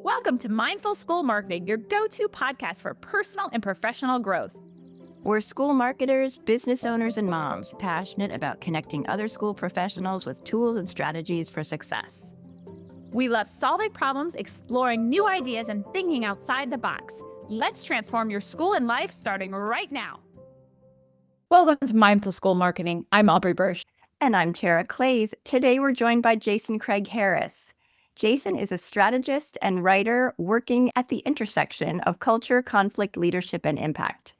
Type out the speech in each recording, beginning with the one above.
Welcome to Mindful School Marketing, your go-to podcast for personal and professional growth. We're school marketers, business owners, and moms passionate about connecting other school professionals with tools and strategies for success. We love solving problems, exploring new ideas, and thinking outside the box. Let's transform your school and life starting right now. Welcome to Mindful School Marketing. I'm Aubrey Bursch. And I'm Tara Clays. Today we're joined by Jason Craige Harris. Jason is a strategist and writer working at the intersection of culture, conflict, leadership, and impact.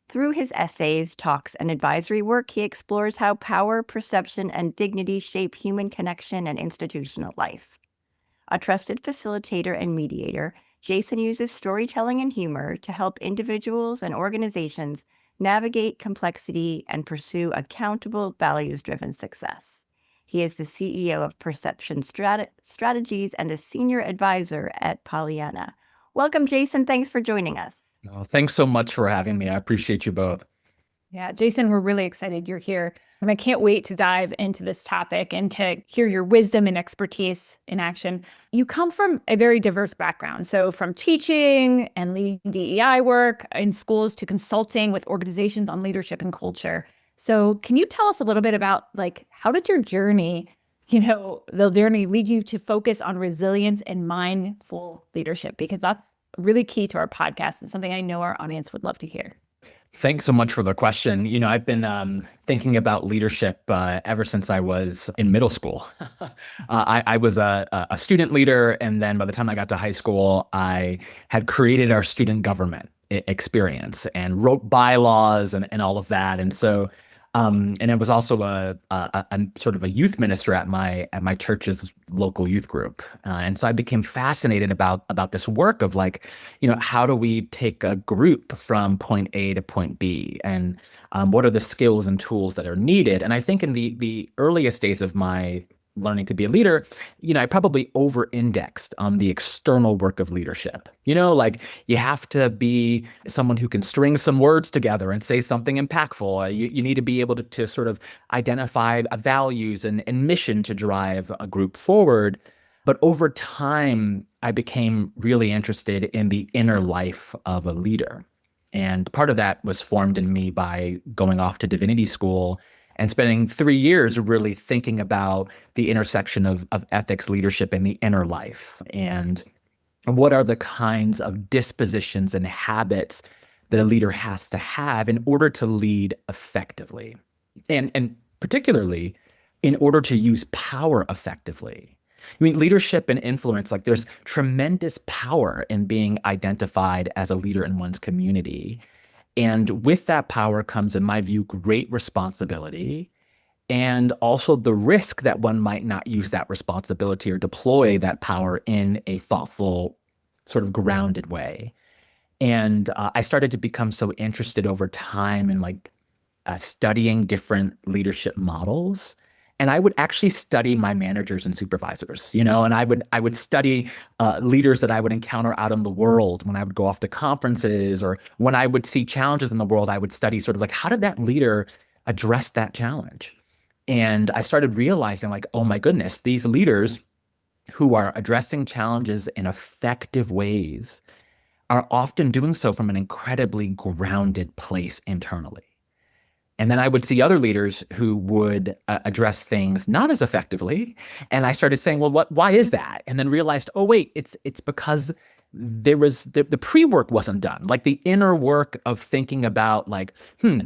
Through his essays, talks, and advisory work, he explores how power, perception, and dignity shape human connection and institutional life. A trusted facilitator and mediator, Jason uses storytelling and humor to help individuals and organizations navigate complexity and pursue accountable, values-driven success. He is the CEO of Perception Strategies and a senior advisor at Pollyanna. Welcome, Jason. Thanks for joining us. Oh, thanks so much for having me. I appreciate you both. Yeah, Jason, we're really excited you're here. And I can't wait to dive into this topic and to hear your wisdom and expertise in action. You come from a very diverse background. So from teaching and leading DEI work in schools to consulting with organizations on leadership and culture. So can you tell us a little bit about how did your journey, the journey lead you to focus on resilience and mindful leadership? Because that's really key to our podcast and something I know our audience would love to hear. Thanks so much for the question. I've been thinking about leadership ever since I was in middle school. I was a student leader, and then by the time I got to high school, I had created our student government experience and wrote bylaws and all of that. And so, and I was also a sort of a youth minister at my church's local youth group. And so I became fascinated about this work of how do we take a group from point A to point B, and what are the skills and tools that are needed? And I think in the earliest days of my learning to be a leader, I probably over-indexed on the external work of leadership. You have to be someone who can string some words together and say something impactful. You need to be able to sort of identify values and mission to drive a group forward. But over time, I became really interested in the inner life of a leader. And part of that was formed in me by going off to divinity school and spending 3 years really thinking about the intersection of ethics, leadership, and the inner life. And what are the kinds of dispositions and habits that a leader has to have in order to lead effectively? And particularly, in order to use power effectively. Leadership and influence, there's tremendous power in being identified as a leader in one's community. And with that power comes, in my view, great responsibility, and also the risk that one might not use that responsibility or deploy that power in a thoughtful, sort of grounded way. And I started to become so interested over time in studying different leadership models. And I would actually study my managers and supervisors, and I would study leaders that I would encounter out in the world when I would go off to conferences, or when I would see challenges in the world. I would study sort of how did that leader address that challenge? And I started realizing oh my goodness, these leaders who are addressing challenges in effective ways are often doing so from an incredibly grounded place internally. And then I would see other leaders who would address things not as effectively. And I started saying, well, why is that? And then realized, oh, wait, it's because there was the pre-work wasn't done. The inner work of thinking about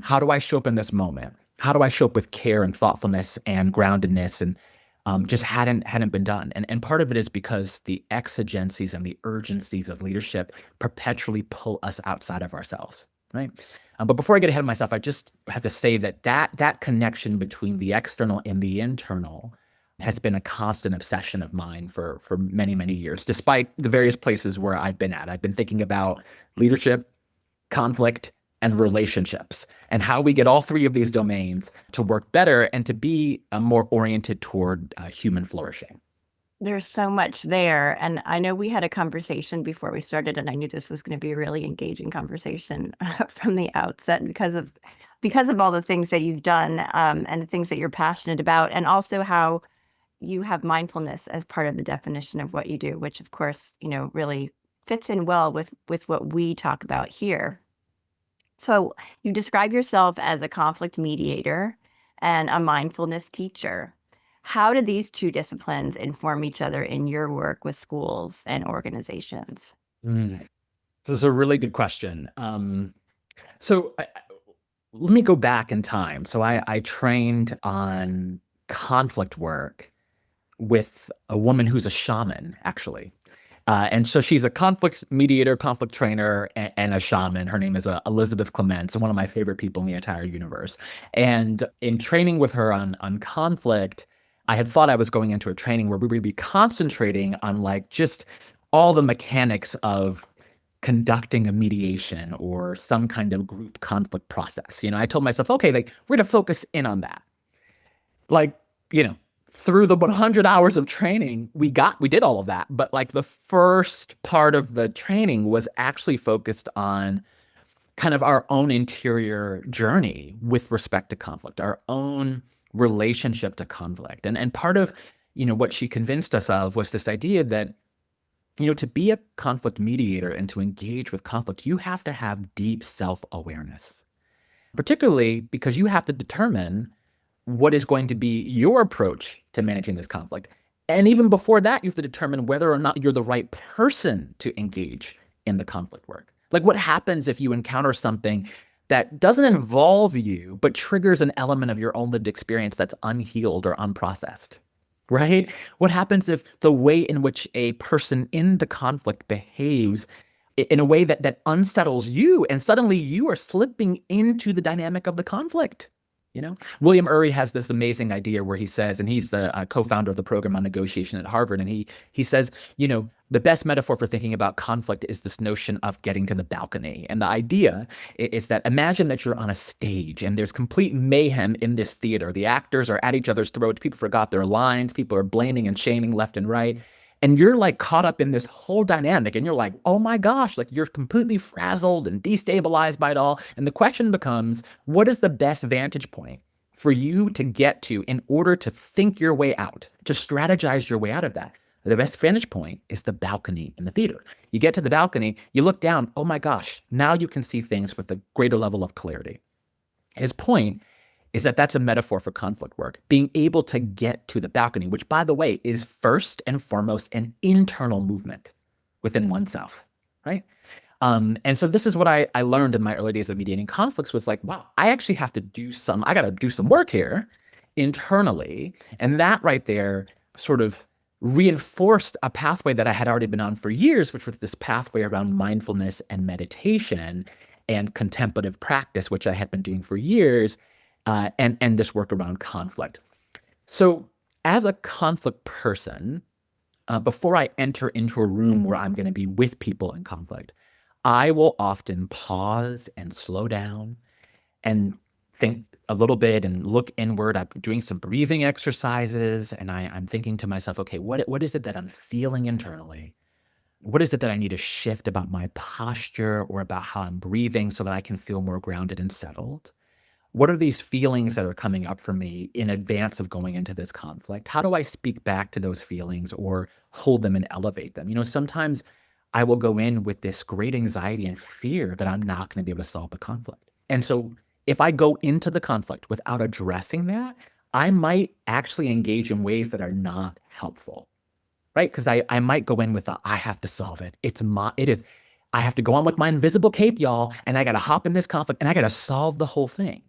how do I show up in this moment? How do I show up with care and thoughtfulness and groundedness? And just hadn't been done. And part of it is because the exigencies and the urgencies of leadership perpetually pull us outside of ourselves, right? But before I get ahead of myself, I just have to say that connection between the external and the internal has been a constant obsession of mine for many, many years, despite the various places where I've been at. I've been thinking about leadership, conflict, and relationships, and how we get all three of these domains to work better and to be more oriented toward human flourishing. There's so much there. And I know we had a conversation before we started, and I knew this was going to be a really engaging conversation from the outset because of all the things that you've done and the things that you're passionate about, and also how you have mindfulness as part of the definition of what you do, which of course, really fits in well with what we talk about here. So you describe yourself as a conflict mediator and a mindfulness teacher. How do these two disciplines inform each other in your work with schools and organizations? Mm. So it's a really good question. So let me go back in time. So I trained on conflict work with a woman who's a shaman, actually. And so she's a conflict mediator, conflict trainer, and a shaman. Her name is Elizabeth Clements, one of my favorite people in the entire universe. And in training with her on conflict, I had thought I was going into a training where we would be concentrating on like just all the mechanics of conducting a mediation or some kind of group conflict process. I told myself, okay, like we're going to focus in on that. Like, through the 100 hours of training, we did all of that. But like the first part of the training was actually focused on kind of our own interior journey with respect to conflict, our own relationship to conflict. And part of, what she convinced us of was this idea that, to be a conflict mediator and to engage with conflict, you have to have deep self-awareness, particularly because you have to determine what is going to be your approach to managing this conflict. And even before that, you have to determine whether or not you're the right person to engage in the conflict work. Like what happens if you encounter something that doesn't involve you, but triggers an element of your own lived experience that's unhealed or unprocessed, right? What happens if the way in which a person in the conflict behaves in a way that unsettles you, and suddenly you are slipping into the dynamic of the conflict? William Ury has this amazing idea where he says, and he's the co-founder of the program on negotiation at Harvard, and he says, the best metaphor for thinking about conflict is this notion of getting to the balcony. And the idea is that imagine that you're on a stage and there's complete mayhem in this theater. The actors are at each other's throats. People forgot their lines. People are blaming and shaming left and right. And you're like caught up in this whole dynamic and you're like, oh my gosh, like you're completely frazzled and destabilized by it all. And the question becomes, what is the best vantage point for you to get to in order to think your way out, to strategize your way out of that? The best vantage point is the balcony in the theater. You get to the balcony, you look down, oh my gosh, now you can see things with a greater level of clarity. His point is that that's a metaphor for conflict work, being able to get to the balcony, which, by the way, is first and foremost an internal movement within oneself, right? And so this is what I learned in my early days of mediating conflicts was like, wow, I actually have to I got to do some work here internally. And that right there sort of reinforced a pathway that I had already been on for years, which was this pathway around mindfulness and meditation and contemplative practice, which I had been doing for years. And this work around conflict. So as a conflict person, before I enter into a room where I'm going to be with people in conflict, I will often pause and slow down and think a little bit and look inward. I'm doing some breathing exercises and I'm thinking to myself, okay, what is it that I'm feeling internally? What is it that I need to shift about my posture or about how I'm breathing so that I can feel more grounded and settled? What are these feelings that are coming up for me in advance of going into this conflict? How do I speak back to those feelings or hold them and elevate them? Sometimes I will go in with this great anxiety and fear that I'm not going to be able to solve the conflict. And so if I go into the conflict without addressing that, I might actually engage in ways that are not helpful, right? Because I might go in with I have to solve it. I have to go on with my invisible cape, y'all, and I got to hop in this conflict and I got to solve the whole thing.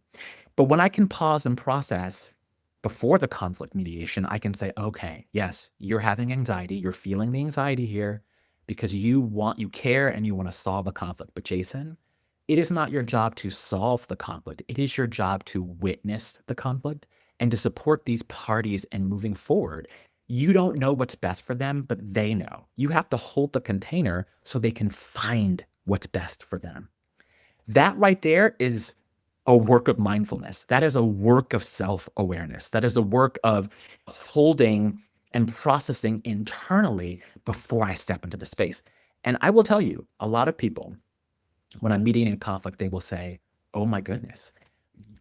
But when I can pause and process before the conflict mediation, I can say, okay, yes, you're having anxiety. You're feeling the anxiety here because you care and you want to solve the conflict. But Jason, it is not your job to solve the conflict. It is your job to witness the conflict and to support these parties in moving forward. You don't know what's best for them, but they know. You have to hold the container so they can find what's best for them. That right there is a work of mindfulness. That is a work of self-awareness. That is a work of holding and processing internally before I step into the space. And I will tell you, a lot of people, when I'm mediating a conflict, they will say, oh my goodness,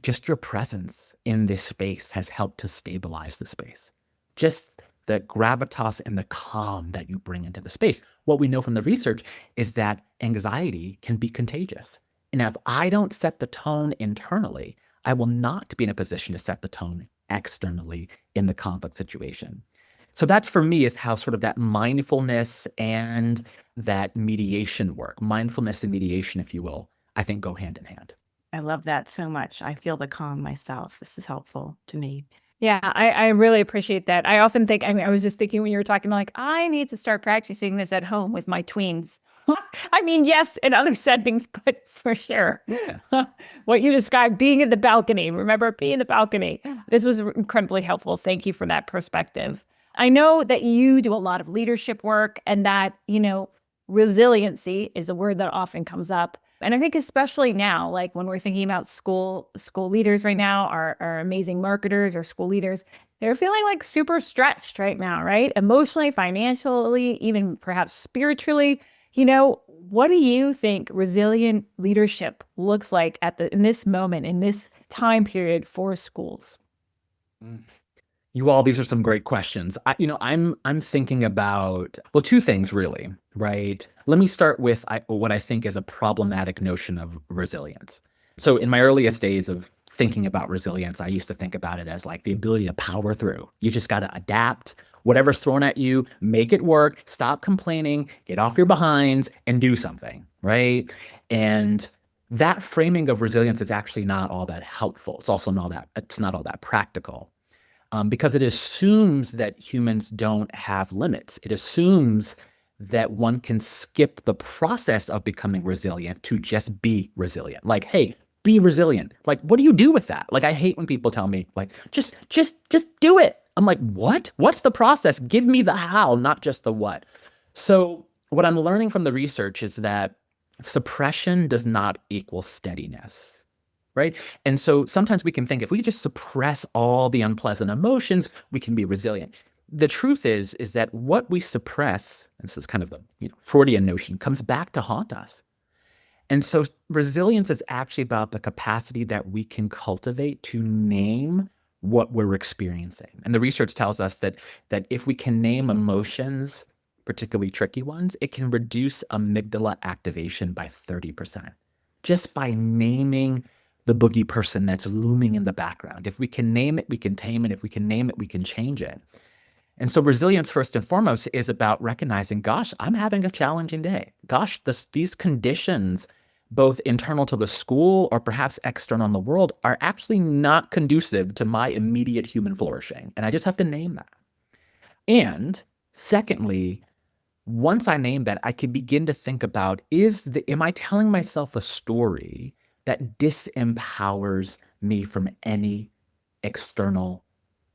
just your presence in this space has helped to stabilize the space. just the gravitas and the calm that you bring into the space. What we know from the research is that anxiety can be contagious. And if I don't set the tone internally, I will not be in a position to set the tone externally in the conflict situation. So that's for me is how sort of that mindfulness and that mediation work, mindfulness and mediation, if you will, I think go hand in hand. I love that so much. I feel the calm myself. This is helpful to me. Yeah, I really appreciate that. I often think, I mean, I was just thinking when you were talking, like, I need to start practicing this at home with my tweens. I mean, yes, in other settings, but for sure. Yeah. What you described, being in the balcony, remember being in the balcony. This was incredibly helpful. Thank you for that perspective. I know that you do a lot of leadership work and that, resiliency is a word that often comes up. And I think especially now, like when we're thinking about school leaders right now, our amazing marketers or school leaders, they're feeling like super stretched right now, right? Emotionally, financially, even perhaps spiritually. What do you think resilient leadership looks like in this moment, in this time period for schools? You all, these are some great questions. I'm thinking about, well, two things really, right? Let me start with what I think is a problematic notion of resilience. So in my earliest days of thinking about resilience, I used to think about it as like the ability to power through. You just got to adapt. Whatever's thrown at you, make it work, stop complaining, get off your behinds and do something, right? And that framing of resilience is actually not all that helpful. It's not all that practical. Because it assumes that humans don't have limits. It assumes that one can skip the process of becoming resilient to just be resilient. Like, hey, be resilient. Like, what do you do with that? Like, I hate when people tell me, like, just do it. I'm like, what? What's the process? Give me the how, not just the what. So what I'm learning from the research is that suppression does not equal steadiness. Right. And so sometimes we can think if we just suppress all the unpleasant emotions, we can be resilient. The truth is that what we suppress, and this is kind of the Freudian notion, comes back to haunt us. And so resilience is actually about the capacity that we can cultivate to name what we're experiencing. And the research tells us that if we can name emotions, particularly tricky ones, it can reduce amygdala activation by 30%. Just by naming the boogie person that's looming in the background. If we can name it, we can tame it. If we can name it, we can change it. And so resilience, first and foremost, is about recognizing, gosh, I'm having a challenging day. Gosh, these conditions, both internal to the school or perhaps external in the world, are actually not conducive to my immediate human flourishing. And I just have to name that. And secondly, once I name that, I can begin to think about, am I telling myself a story that disempowers me from any external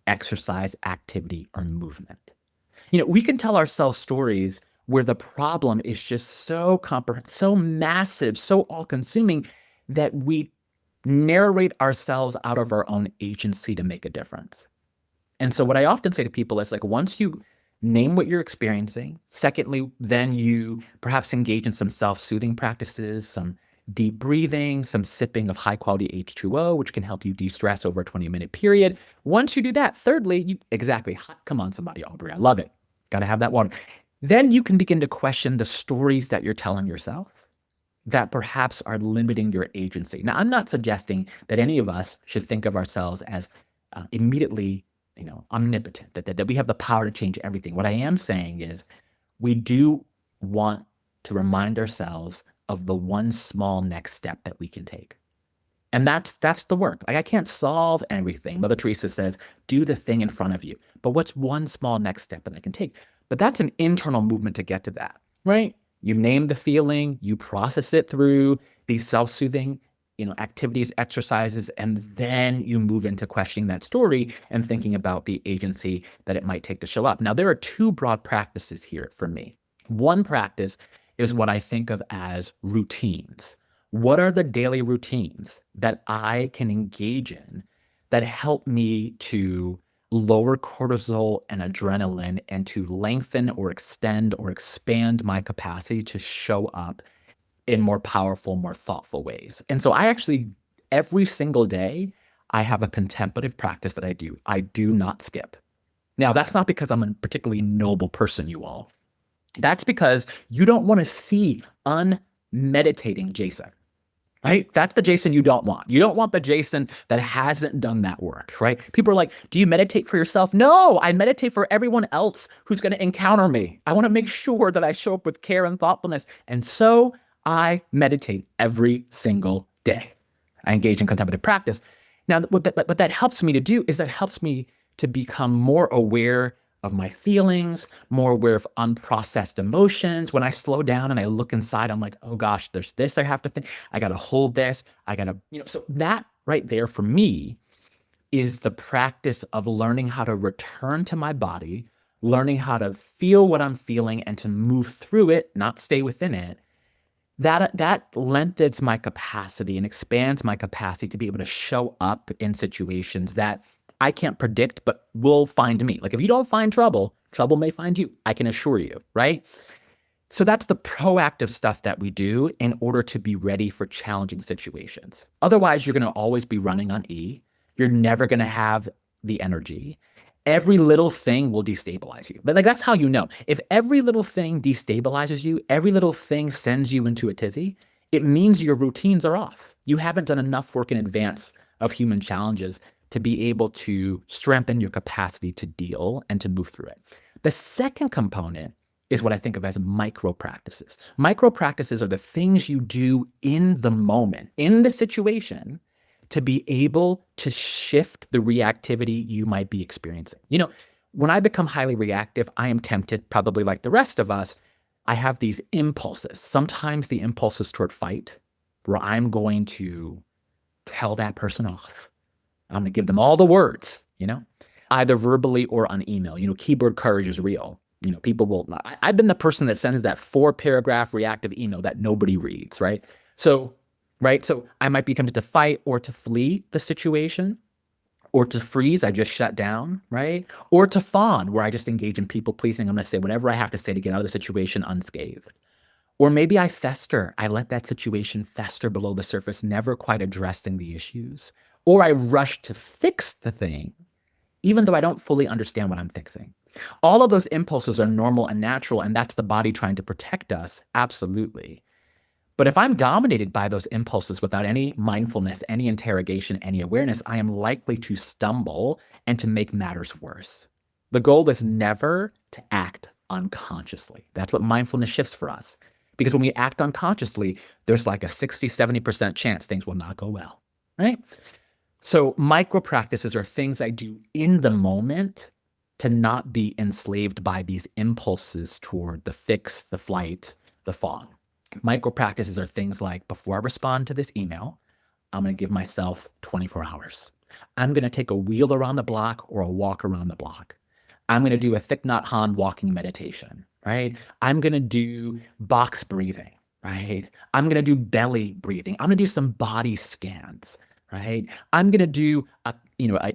exercise, activity, or movement? We can tell ourselves stories where the problem is just so massive, so all-consuming that we narrate ourselves out of our own agency to make a difference. And so what I often say to people is like, once you name what you're experiencing, secondly, then you perhaps engage in some self-soothing practices, some deep breathing, some sipping of high-quality H2O, which can help you de-stress over a 20-minute period. Once you do that, thirdly, come on, somebody, Aubrey, I love it. Got to have that water. Then you can begin to question the stories that you're telling yourself that perhaps are limiting your agency. Now, I'm not suggesting that any of us should think of ourselves as immediately, omnipotent, that we have the power to change everything. What I am saying is we do want to remind ourselves of the one small next step that we can take. And that's the work. Like, I can't solve everything. Mother Teresa says, do the thing in front of you. But what's one small next step that I can take? But that's an internal movement to get to that, right? You name the feeling, you process it through these self-soothing, activities, exercises, and then you move into questioning that story and thinking about the agency that it might take to show up. Now, there are two broad practices here for me. One practice is what I think of as routines. What are the daily routines that I can engage in that help me to lower cortisol and adrenaline and to lengthen or extend or expand my capacity to show up in more powerful, more thoughtful ways? And so I actually, every single day, I have a contemplative practice that I do. I do not skip. Now, that's not because I'm a particularly noble person, you all. That's because you don't want to see unmeditating Jason, right? That's the Jason you don't want. You don't want the Jason that hasn't done that work, right? People are like, do you meditate for yourself? No, I meditate for everyone else who's going to encounter me. I want to make sure that I show up with care and thoughtfulness. And so I meditate every single day. I engage in contemplative practice. Now, what that helps me to do is that helps me to become more aware of my feelings, more aware of unprocessed emotions. When I slow down and I look inside, I'm like, oh gosh, there's this I have to think. I got to hold this. I got to, so that right there for me is the practice of learning how to return to my body, learning how to feel what I'm feeling and to move through it, not stay within it. That lengthens my capacity and expands my capacity to be able to show up in situations that I can't predict, but will find me. Like if you don't find trouble, trouble may find you. I can assure you, right? So that's the proactive stuff that we do in order to be ready for challenging situations. Otherwise, you're going to always be running on E. You're never going to have the energy. Every little thing will destabilize you. But like that's how you know. If every little thing destabilizes you, every little thing sends you into a tizzy, it means your routines are off. You haven't done enough work in advance of human challenges to be able to strengthen your capacity to deal and to move through it. The second component is what I think of as micro practices. Micro practices are the things you do in the moment, in the situation, to be able to shift the reactivity you might be experiencing. When I become highly reactive, I am tempted, probably like the rest of us, I have these impulses. Sometimes the impulses toward fight, where I'm going to tell that person off. I'm going to give them all the words, either verbally or on email. Keyboard courage is real. People will, I've been the person that sends that 4-paragraph reactive email that nobody reads, right? So I might be tempted to fight or to flee the situation, or to freeze, I just shut down, right? Or to fawn, where I just engage in people pleasing. I'm going to say whatever I have to say to get out of the situation unscathed. Or maybe I fester. I let that situation fester below the surface, never quite addressing the issues. Or I rush to fix the thing, even though I don't fully understand what I'm fixing. All of those impulses are normal and natural, and that's the body trying to protect us, absolutely. But if I'm dominated by those impulses without any mindfulness, any interrogation, any awareness, I am likely to stumble and to make matters worse. The goal is never to act unconsciously. That's what mindfulness shifts for us. Because when we act unconsciously, there's like a 60, 70% chance things will not go well, right? So micro practices are things I do in the moment to not be enslaved by these impulses toward the fix, the flight, the fawn. Micro practices are things like, before I respond to this email, I'm going to give myself 24 hours. I'm going to take a wheel around the block or a walk around the block. I'm going to do a Thich Nhat Hanh walking meditation, right? I'm going to do box breathing, right? I'm going to do belly breathing. I'm going to do some body scans, right? I'm going to do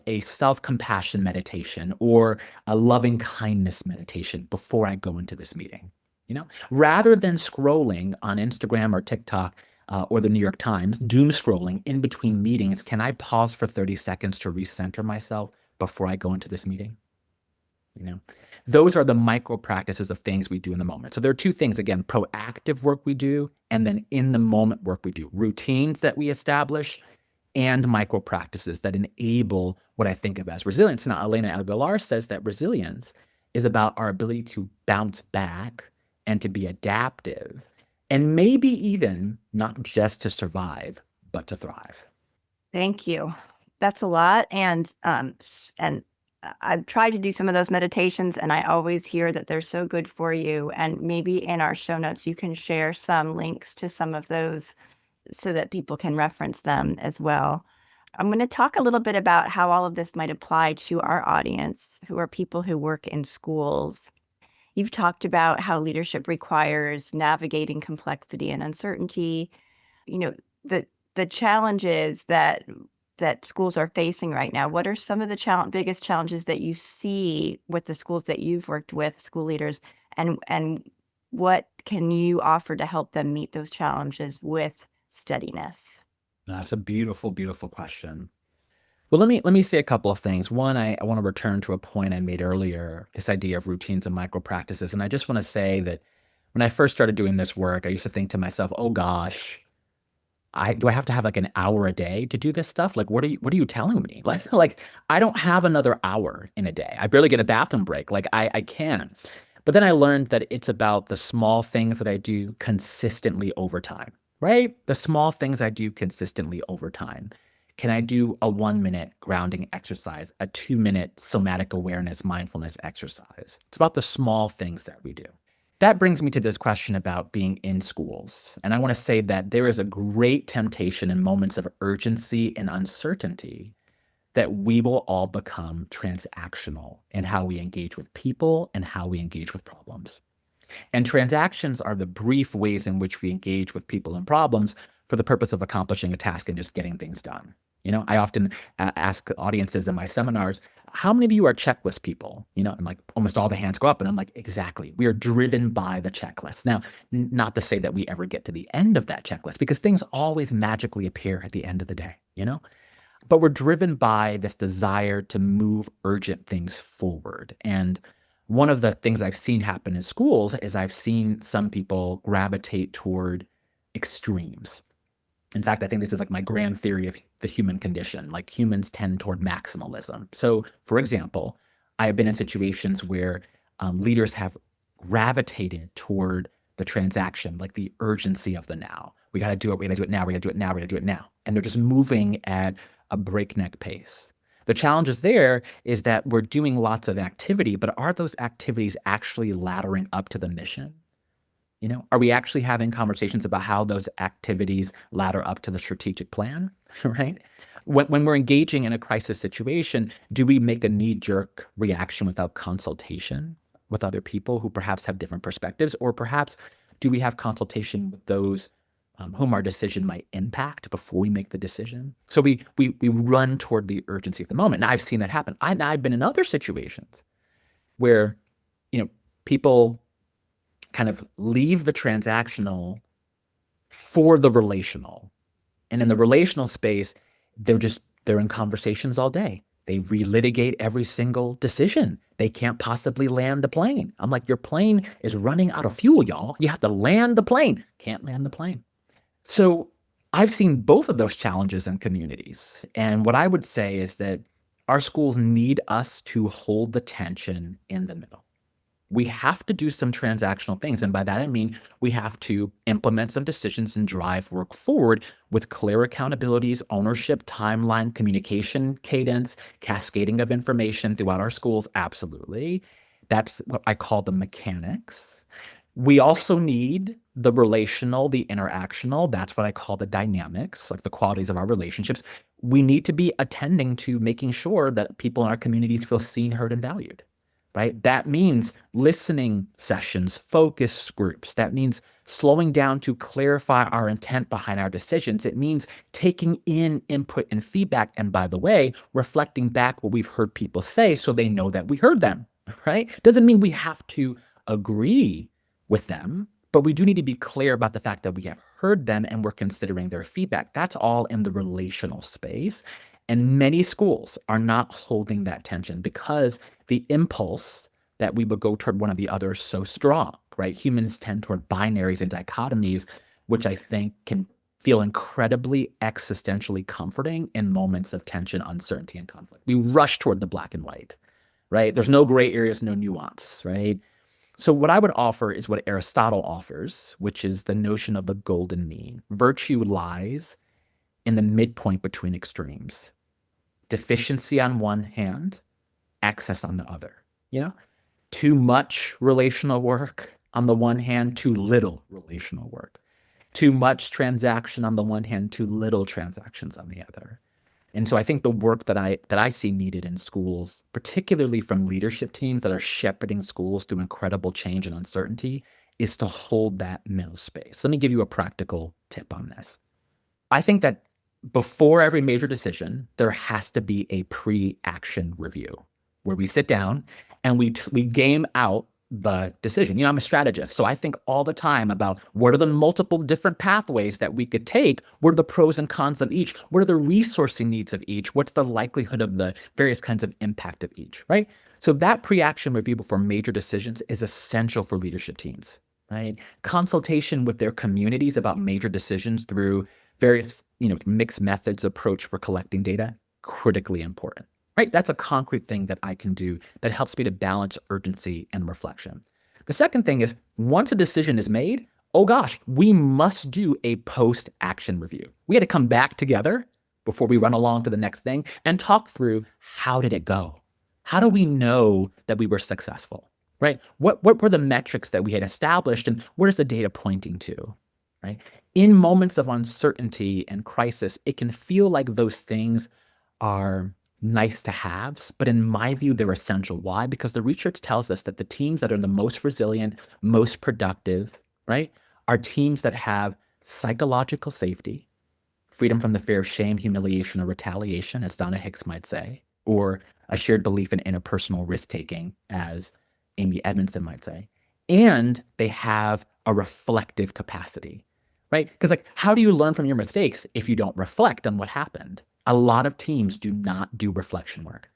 a self-compassion meditation or a loving kindness meditation before I go into this meeting. Rather than scrolling on Instagram or TikTok or the New York Times, doom scrolling in between meetings, can I pause for 30 seconds to recenter myself before I go into this meeting? Those are the micro practices of things we do in the moment. So there are two things, again, proactive work we do, and then in the moment work we do, routines that we establish, and micro practices that enable what I think of as resilience. Now, Elena Aguilar says that resilience is about our ability to bounce back and to be adaptive, and maybe even not just to survive, but to thrive. Thank you. That's a lot. And I've tried to do some of those meditations, and I always hear that they're so good for you. And maybe in our show notes, you can share some links to some of those so that people can reference them as well. I'm going to talk a little bit about how all of this might apply to our audience, who are people who work in schools. You've talked about how leadership requires navigating complexity and uncertainty. The challenges that schools are facing right now. What are some of the biggest challenges that you see with the schools that you've worked with, school leaders, and what can you offer to help them meet those challenges with steadiness? That's a beautiful, beautiful question. Well, let me say a couple of things. One, I want to return to a point I made earlier, this idea of routines and micro practices. And I just want to say that when I first started doing this work, I used to think to myself, oh gosh, do I have to have like an hour a day to do this stuff? Like, what are you telling me? Like I don't have another hour in a day. I barely get a bathroom break. Like I can. But then I learned that it's about the small things that I do consistently over time, right? The small things I do consistently over time. Can I do a 1 minute grounding exercise, a 2 minute somatic awareness mindfulness exercise? It's about the small things that we do. That brings me to this question about being in schools. And I want to say that there is a great temptation in moments of urgency and uncertainty that we will all become transactional in how we engage with people and how we engage with problems. And transactions are the brief ways in which we engage with people and problems for the purpose of accomplishing a task and just getting things done. I often ask audiences in my seminars, how many of you are checklist people? And like almost all the hands go up, and I'm like, exactly. We are driven by the checklist. Now, not to say that we ever get to the end of that checklist, because things always magically appear at the end of the day. But we're driven by this desire to move urgent things forward. And one of the things I've seen happen in schools is I've seen some people gravitate toward extremes. In fact, I think this is like my grand theory of the human condition. Like humans tend toward maximalism. So, for example, I have been in situations where leaders have gravitated toward the transaction, like the urgency of the now. We got to do it. We got to do it now. We got to do it now. We got to do it now. And they're just moving at a breakneck pace. The challenge is that we're doing lots of activity, but are those activities actually laddering up to the mission? Are we actually having conversations about how those activities ladder up to the strategic plan, right? When we're engaging in a crisis situation, do we make a knee-jerk reaction without consultation with other people who perhaps have different perspectives? Or perhaps do we have consultation with those whom our decision might impact before we make the decision? So we run toward the urgency of the moment. Now, I've seen that happen. I've been in other situations where, people kind of leave the transactional for the relational. And in the relational space, they're in conversations all day. They relitigate every single decision. They can't possibly land the plane. I'm like, your plane is running out of fuel, y'all. You have to land the plane. Can't land the plane. So I've seen both of those challenges in communities. And what I would say is that our schools need us to hold the tension in the middle. We have to do some transactional things. And by that, I mean, we have to implement some decisions and drive work forward with clear accountabilities, ownership, timeline, communication, cadence, cascading of information throughout our schools. Absolutely. That's what I call the mechanics. We also need the relational, the interactional. That's what I call the dynamics, like the qualities of our relationships. We need to be attending to making sure that people in our communities feel seen, heard, and valued. Right? That means listening sessions, focus groups. That means slowing down to clarify our intent behind our decisions. It means taking in input and feedback. And by the way, reflecting back what we've heard people say so they know that we heard them, right? Doesn't mean we have to agree with them, but we do need to be clear about the fact that we have heard them and we're considering their feedback. That's all in the relational space. And many schools are not holding that tension because the impulse that we would go toward one or the other is so strong, right? Humans tend toward binaries and dichotomies, which I think can feel incredibly existentially comforting in moments of tension, uncertainty, and conflict. We rush toward the black and white, right? There's no gray areas, no nuance, right? So what I would offer is what Aristotle offers, which is the notion of the golden mean. Virtue lies in the midpoint between extremes. Deficiency on one hand, excess on the other. Too much relational work on the one hand, too little relational work. Too much transaction on the one hand, too little transactions on the other. And so I think the work that I see needed in schools, particularly from leadership teams that are shepherding schools through incredible change and uncertainty, is to hold that middle space. Let me give you a practical tip on this. I think that before every major decision, there has to be a pre-action review where we sit down and we game out the decision. I'm a strategist, so I think all the time about what are the multiple different pathways that we could take? What are the pros and cons of each? What are the resourcing needs of each? What's the likelihood of the various kinds of impact of each, right? So that pre-action review before major decisions is essential for leadership teams, right? Consultation with their communities about major decisions through various, mixed methods approach for collecting data, critically important. Right? That's a concrete thing that I can do that helps me to balance urgency and reflection. The second thing is once a decision is made, oh gosh, we must do a post-action review. We had to come back together before we run along to the next thing and talk through how did it go? How do we know that we were successful? Right? What were the metrics that we had established and what is the data pointing to? Right? In moments of uncertainty and crisis, it can feel like those things are nice to haves, but in my view, they're essential. Why? Because the research tells us that the teams that are the most resilient, most productive, right, are teams that have psychological safety, freedom from the fear of shame, humiliation, or retaliation, as Donna Hicks might say, or a shared belief in interpersonal risk-taking, as Amy Edmondson might say, and they have a reflective capacity, right? Because how do you learn from your mistakes if you don't reflect on what happened? A lot of teams do not do reflection work.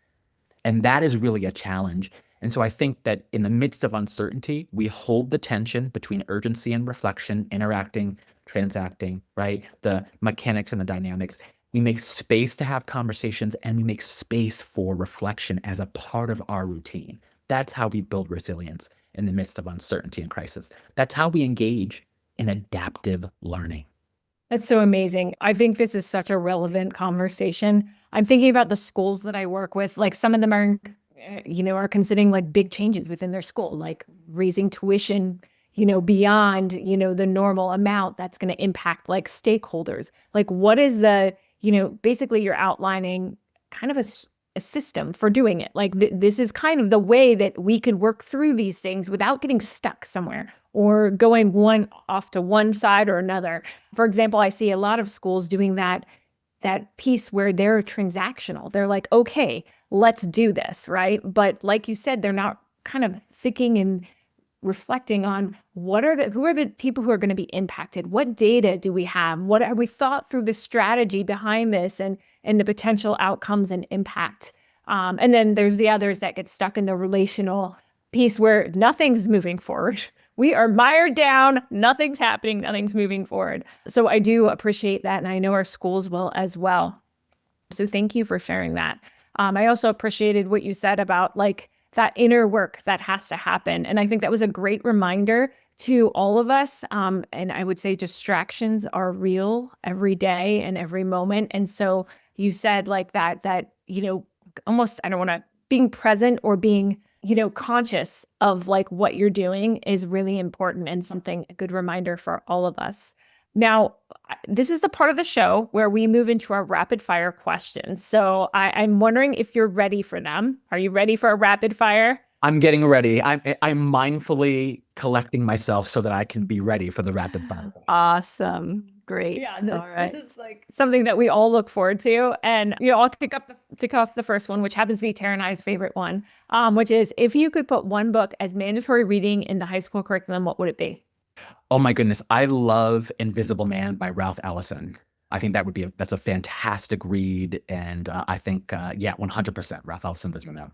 And that is really a challenge. And so I think that in the midst of uncertainty, we hold the tension between urgency and reflection, interacting, transacting, right? The mechanics and the dynamics. We make space to have conversations and we make space for reflection as a part of our routine. That's how we build resilience in the midst of uncertainty and crisis. That's how we engage in adaptive learning. That's so amazing. I think this is such a relevant conversation. I'm thinking about the schools that I work with. Like some of them are considering like big changes within their school, like raising tuition, beyond, the normal amount that's going to impact like stakeholders. Like what is basically you're outlining kind of a system for doing it. Like this is kind of the way that we can work through these things without getting stuck somewhere or going off to one side or another. For example, I see a lot of schools doing that piece where they're transactional. They're like, okay, let's do this, right? But like you said, they're not kind of thinking and reflecting on who are the people who are going to be impacted? What data do we have? What have we thought through the strategy behind this and the potential outcomes and impact? And then there's the others that get stuck in the relational piece where nothing's moving forward. We are mired down, nothing's happening, nothing's moving forward. So I do appreciate that. And I know our schools will as well. So thank you for sharing that. I also appreciated what you said about like that inner work that has to happen. And I think that was a great reminder to all of us. And I would say distractions are real every day and every moment. And so you said like that, almost, I don't want to, being present or being, conscious of like what you're doing is really important and a good reminder for all of us. Now, this is the part of the show where we move into our rapid fire questions. So I'm wondering if you're ready for them. Are you ready for a rapid fire? I'm getting ready. I'm mindfully collecting myself so that I can be ready for the rapid fire. Awesome. Great. Yeah, All right. This is like something that we all look forward to. And, I'll kick off the first one, which happens to be Tara and I's favorite one, which is if you could put one book as mandatory reading in the high school curriculum, what would it be? Oh my goodness. I love Invisible Man by Ralph Ellison. I think that's a fantastic read. And I think, 100% Ralph Ellison does know.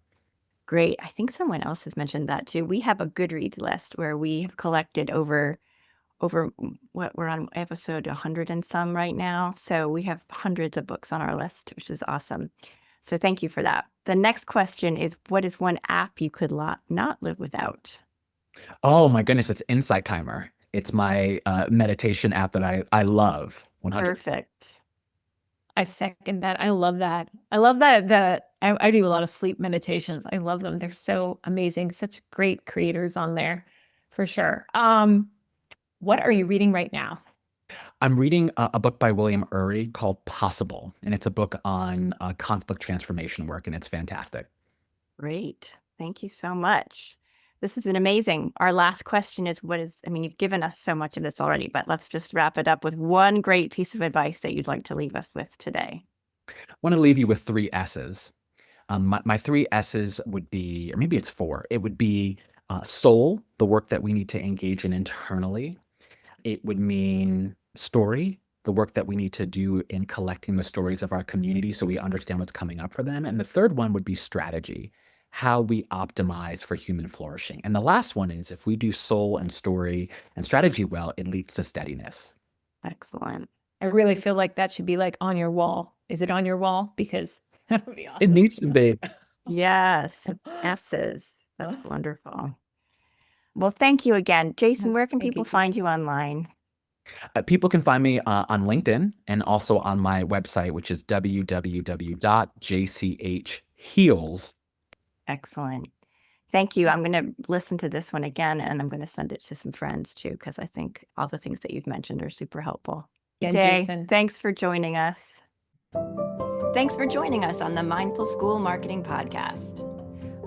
Great. I think someone else has mentioned that too. We have a Goodreads list where we have collected over what we're on episode 100 and some right now. So we have hundreds of books on our list, which is awesome. So thank you for that. The next question is, what is one app you could not live without? Oh my goodness. It's Insight Timer. It's my meditation app that I love. 100%. Perfect. I second that. I love that. I love that I do a lot of sleep meditations. I love them. They're so amazing. Such great creators on there for sure. What are you reading right now? I'm reading a book by William Ury called Possible, and it's a book on conflict transformation work, and it's fantastic. Great. Thank you so much. This has been amazing. Our last question is you've given us so much of this already, but let's just wrap it up with one great piece of advice that you'd like to leave us with today. I want to leave you with 3 S's. My 3 S's would be, or maybe it's 4. It would be Soul, the work that we need to engage in internally. It would mean story, the work that we need to do in collecting the stories of our community so we understand what's coming up for them. And the third one would be strategy, how we optimize for human flourishing. And the last one is if we do soul and story and strategy well, it leads to steadiness. Excellent. I really feel like that should be like on your wall. Is it on your wall? Because that would be awesome. It needs to be. Yes. S's. That's wonderful. Well, thank you again. Jason, where can Thank people you. find you online? People can find me on LinkedIn and also on my website, which is www.jchheals. Excellent. Thank you. I'm going to listen to this one again, and I'm going to send it to some friends too, because I think all the things that you've mentioned are super helpful. Again, Day, Jason. thanks for joining us. Thanks for joining us on the Mindful School Marketing Podcast.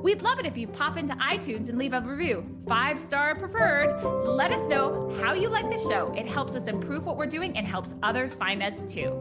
We'd love it if you pop into iTunes and leave a review, 5-star preferred. Let us know how you like the show. It helps us improve what we're doing and helps others find us too.